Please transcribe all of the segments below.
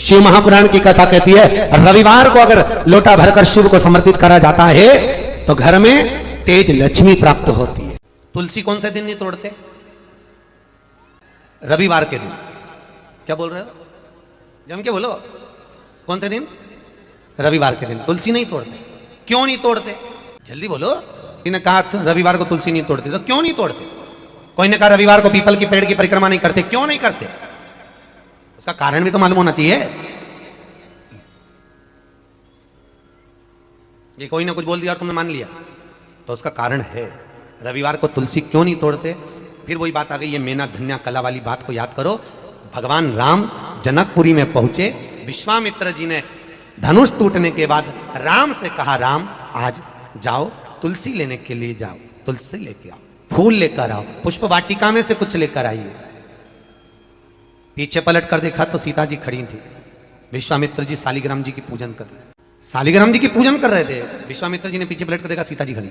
शिव महापुराण की कथा कहती है रविवार को अगर लोटा भरकर शिव को समर्पित करा जाता है तो घर में तेज लक्ष्मी प्राप्त होती है। तुलसी कौन से दिन नहीं तोड़ते? रविवार के दिन। क्या बोल रहे हो? जम के बोलो, कौन से दिन? रविवार के दिन तुलसी नहीं तोड़ते। क्यों नहीं तोड़ते? जल्दी बोलो। किसी ने कहा रविवार को तुलसी नहीं तोड़ते, तो क्यों नहीं तोड़ते? कोई ने कहा रविवार को पीपल की पेड़ की परिक्रमा नहीं करते, क्यों नहीं करते? उसका कारण भी तो मालूम होना चाहिए। ये कोई ना कुछ बोल दिया और तुमने मान लिया, तो उसका कारण है। रविवार को तुलसी क्यों नहीं तोड़ते? फिर वही बात आ गई, ये मेना धन्या कला वाली बात को याद करो। भगवान राम जनकपुरी में पहुंचे, विश्वामित्र जी ने धनुष टूटने के बाद राम से कहा, राम आज जाओ तुलसी लेने के लिए जाओ, तुलसी लेके आओ, फूल लेकर आओ, पुष्प वाटिका में से कुछ लेकर आइए। पीछे पलट कर देखा तो सीता जी खड़ी थी। विश्वामित्र जी शालिग्राम जी की पूजन कर रहे, शालिग्राम जी की पूजन कर रहे थे। विश्वामित्र जी ने पीछे पलट कर देखा सीता जी खड़ी,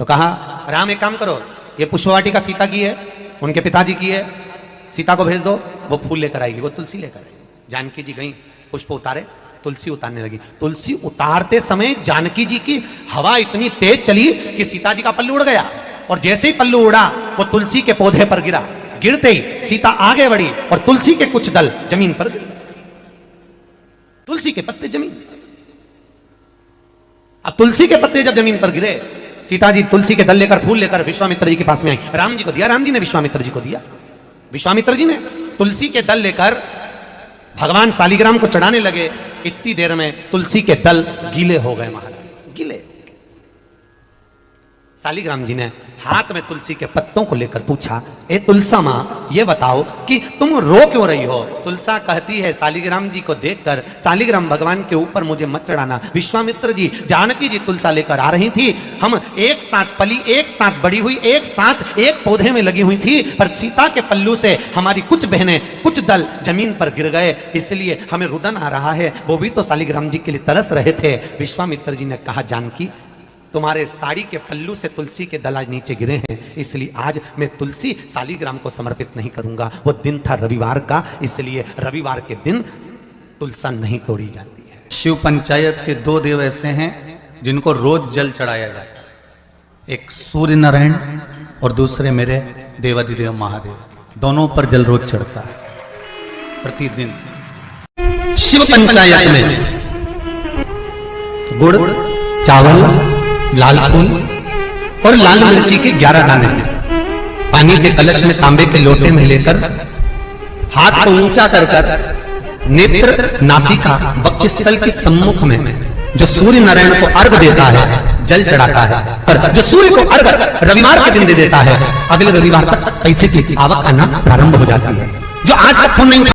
तो कहा राम एक काम करो, ये पुष्प वाटिका सीता की है, उनके पिताजी की है, सीता को भेज दो, वो फूल लेकर आएगी, वो तुलसी लेकर आएगी। जानकी जी गई, पुष्प उतारे, तुलसी उतारने लगी। तुलसी उतारते समय जानकी जी की हवा इतनी तेज चली कि सीता जी का पल्लू उड़ गया, और जैसे ही पल्लू उड़ा वो तुलसी के पौधे पर गिरा। गिरते ही सीता आगे बढ़ी और तुलसी के कुछ दल जमीन पर गिरे, तुलसी के पत्ते जमीन। अब तुलसी के पत्ते जब जमीन पर गिरे, सीता जी तुलसी के दल लेकर फूल लेकर विश्वामित्र जी के पास में आई, राम जी को दिया, राम जी ने विश्वामित्र जी को दिया। विश्वामित्र जी ने तुलसी के दल लेकर भगवान शालिग्राम को चढ़ाने लगे। इतनी देर में तुलसी के दल गीले हो गए, महाराज गीले। शालिग्राम जी ने हाथ में तुलसी के पत्तों को लेकर पूछा, ए तुलसा माँ ये बताओ कि तुम रो क्यों रही हो? तुलसा कहती है शालिग्राम जी को देखकर, शालिग्राम भगवान के ऊपर मुझे मत चढ़ाना। विश्वामित्र जी जानकी जी तुलसा लेकर आ रही थी, हम एक साथ पली, एक साथ बड़ी हुई, एक साथ एक पौधे में लगी हुई थी, पर सीता के पल्लू से हमारी कुछ बहनें, कुछ दल जमीन पर गिर गए, इसलिए हमें रुदन आ रहा है। वो भी तो शालिग्राम जी के लिए तरस रहे थे। विश्वामित्र जी ने कहा, जानकी तुम्हारे साड़ी के पल्लू से तुलसी के दल आज नीचे गिरे हैं, इसलिए आज मैं तुलसी शालिग्राम को समर्पित नहीं करूंगा। वो दिन था रविवार का, इसलिए रविवार के दिन तुलसा नहीं तोड़ी जाती है। शिव पंचायत के दो देव ऐसे हैं जिनको रोज जल चढ़ाया जाता है, एक सूर्य नारायण और दूसरे मेरे देवाधिदेव महादेव। दोनों पर जल रोज चढ़ता है प्रतिदिन। शिव पंचायत में गुड़, चावल, लाल फूल और लाल मिर्ची के 11 दाने पानी के कलश में तांबे के लोटे में लेकर हाथ को ऊंचा कर कर नेत्र, नासिका, वक्षस्थल के सम्मुख में जो सूर्य नारायण को अर्घ देता है, जल चढ़ाता है। पर जो सूर्य को अर्घ रविवार के दिन दे देता है, अगले रविवार तक पैसे की आवक आना प्रारंभ हो जाती है। जो आज तक फोन नहीं